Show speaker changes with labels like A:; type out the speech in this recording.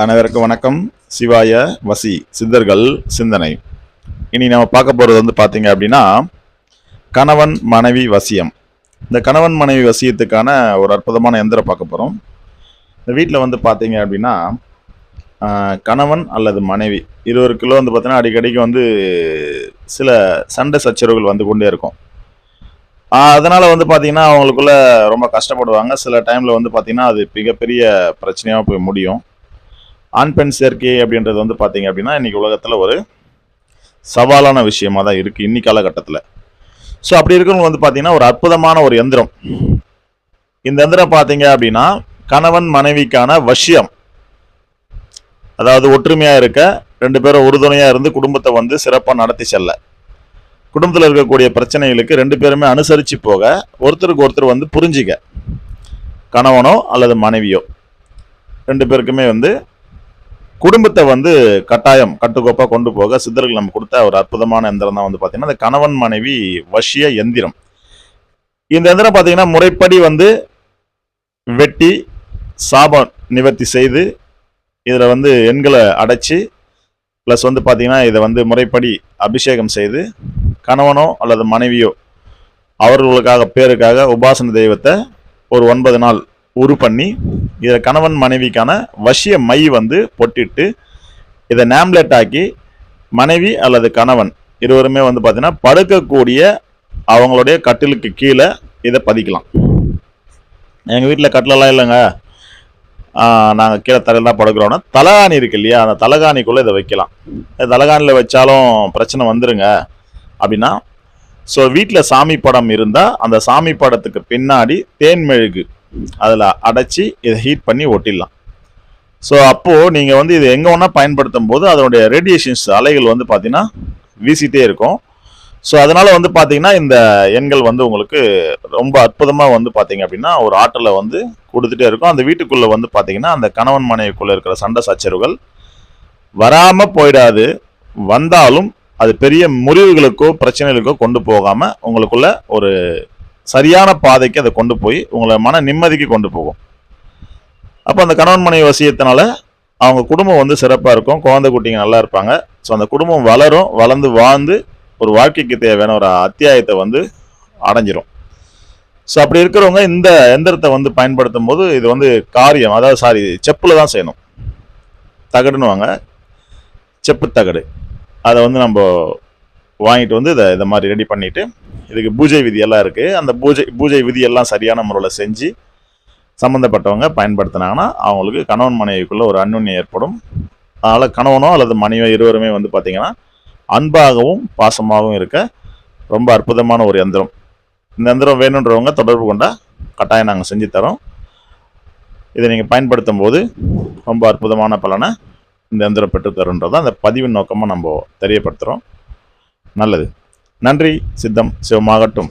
A: அனைவருக்கும் வணக்கம். சிவாய வசி சித்தர்கள் சிந்தனை. இனி நம்ம பார்க்க போகிறது வந்து பார்த்தீங்க அப்படின்னா, கணவன் மனைவி வசியம். இந்த கணவன் மனைவி வசியத்துக்கான ஒரு அற்புதமான எந்திரம் பார்க்க போகிறோம். இந்த வீட்டில் வந்து பார்த்தீங்க அப்படின்னா, கணவன் அல்லது மனைவி இருவருக்குள்ள வந்து பார்த்தீங்கன்னா அடிக்கடிக்கு வந்து சில சண்டை சச்சரவுகள் வந்து கொண்டே இருக்கும். அதனால் வந்து பார்த்தீங்கன்னா அவங்களுக்குள்ள ரொம்ப கஷ்டப்படுவாங்க. சில டைமில் வந்து பார்த்தீங்கன்னா அது மிகப்பெரிய பிரச்சனையாக போய் முடியும். ஆண் பெண் சேர்க்கை அப்படின்றது வந்து பார்த்தீங்க அப்படின்னா இன்னைக்கு உலகத்தில் ஒரு சவாலான விஷயமா தான் இருக்குது இன்னி காலகட்டத்தில். ஸோ அப்படி இருக்கிறவங்க வந்து பார்த்தீங்கன்னா ஒரு அற்புதமான ஒரு எந்திரம். இந்த எந்திரம் பார்த்தீங்க அப்படின்னா கணவன் மனைவிக்கான வசியம். அதாவது ஒற்றுமையாக இருக்க, ரெண்டு பேரும் உறுதுணையாக இருந்து குடும்பத்தை வந்து சிறப்பாக நடத்தி செல்ல, குடும்பத்தில் இருக்கக்கூடிய பிரச்சனைகளுக்கு ரெண்டு பேருமே அனுசரித்து போக, ஒருத்தருக்கு ஒருத்தர் வந்து புரிஞ்சிக்க, கணவனோ அல்லது மனைவியோ ரெண்டு பேருக்குமே வந்து குடும்பத்தை வந்து கட்டாயம் கட்டுக்கோப்பாக கொண்டு போக சித்தர்கள் நம்ம கொடுத்த ஒரு அற்புதமான எந்திரம் தான் வந்து பார்த்தீங்கன்னா இந்த கணவன் மனைவி வசிய எந்திரம். இந்த எந்திரம் பார்த்தீங்கன்னா முறைப்படி வந்து வெட்டி சாபம் நிவர்த்தி செய்து இதில் வந்து எண்களை அடைச்சி ப்ளஸ் வந்து பார்த்தீங்கன்னா இதை வந்து முறைப்படி அபிஷேகம் செய்து கணவனோ அல்லது மனைவியோ அவர்களுக்காக பேருக்காக உபாசன தெய்வத்தை ஒரு 9 நாள் உரு பண்ணி இதில் கணவன் மனைவிக்கான வசிய மை வந்து பொட்டிட்டு இதை நேம்லெட் ஆக்கி மனைவி அல்லது கணவன் இருவருமே வந்து பார்த்தீங்கன்னா படுக்கக்கூடிய அவங்களுடைய கட்டிலுக்கு கீழே இதை பதிக்கலாம். எங்கள் வீட்டில் கட்டிலெல்லாம் இல்லைங்க, நாங்கள் கீழே தரையில் தான் படுக்கிறோன்னா தலகாணி இருக்கு இல்லையா, அந்த தலகாணிக்குள்ளே இதை வைக்கலாம். தலகாணியில் வச்சாலும் பிரச்சனை வந்துருங்க அப்படின்னா, ஸோ வீட்டில் சாமி படம் இருந்தால் அந்த சாமி படத்துக்கு பின்னாடி தேன் மெழுகு அதில் அடைச்சி இதை ஹீட் பண்ணி ஒட்டிடலாம். ஸோ அப்போது நீங்கள் வந்து இது எங்கே ஒன்றா பயன்படுத்தும் போது அதனுடைய ரேடியேஷன்ஸ் அலைகள் வந்து பார்த்தீங்கன்னா வீசிட்டே இருக்கும். ஸோ அதனால் வந்து பார்த்தீங்கன்னா இந்த எண்கள் வந்து உங்களுக்கு ரொம்ப அற்புதமாக வந்து பார்த்தீங்க அப்படின்னா ஒரு ஆற்றலை வந்து கொடுத்துட்டே இருக்கும். அந்த வீட்டுக்குள்ளே வந்து பார்த்தீங்கன்னா அந்த கணவன் மனைவிக்குள்ளே இருக்கிற சண்டை சச்சரவுகள் வராமல் போயிடாது. வந்தாலும் அது பெரிய முறிவுகளுக்கோ பிரச்சனைகளுக்கோ கொண்டு போகாமல் உங்களுக்குள்ள ஒரு சரியான பாதைக்கு அதை கொண்டு போய் உங்களை மன நிம்மதிக்கு கொண்டு போகும். அப்போ அந்த கணவன் மனைவி வசியத்தினால அவங்க குடும்பம் வந்து சிறப்பாக இருக்கும், குழந்தை குட்டிங்க நல்லா இருப்பாங்க. ஸோ அந்த குடும்பம் வளரும், வளர்ந்து வாழ்ந்து ஒரு வாழ்க்கைக்கு தேவையான ஒரு அத்தியாயத்தை வந்து அடைஞ்சிரும். ஸோ அப்படி இருக்கிறவங்க இந்த எந்திரத்தை வந்து பயன்படுத்தும் போது இது வந்து காரியம், அதாவது செப்பில் தான் செய்யணும். தகடுன்னு வாங்க, செப்பு தகடு, அதை வந்து நம்ம வாங்கிட்டு வந்து இதை மாதிரி ரெடி பண்ணிவிட்டு இதுக்கு பூஜை விதியெல்லாம் இருக்குது. அந்த பூஜை விதியெல்லாம் சரியான முறையில் செஞ்சு சம்மந்தப்பட்டவங்க பயன்படுத்தினாங்கன்னா அவங்களுக்கு கணவன் மனைவிக்குள்ளே ஒரு அந்யுன்யம் ஏற்படும். அதனால் கணவனோ அல்லது மனைவியோ இருவருமே வந்து பார்த்திங்கன்னா அன்பாகவும் பாசமாகவும் இருக்க ரொம்ப அற்புதமான ஒரு எந்திரம். இந்த எந்திரம் வேணுன்றவங்க தொடர்பு கொண்டால் கட்டாயம் நாங்கள் செஞ்சு தரோம். இதை நீங்கள் பயன்படுத்தும் போது ரொம்ப அற்புதமான பலனை இந்த எந்திரம் பெற்றுத்தருன்றதை அந்த பதிவின் நோக்கமாக நம்ம தெரியப்படுத்துகிறோம். நல்லது. நன்றி. சித்தம் சிவமாகட்டும்.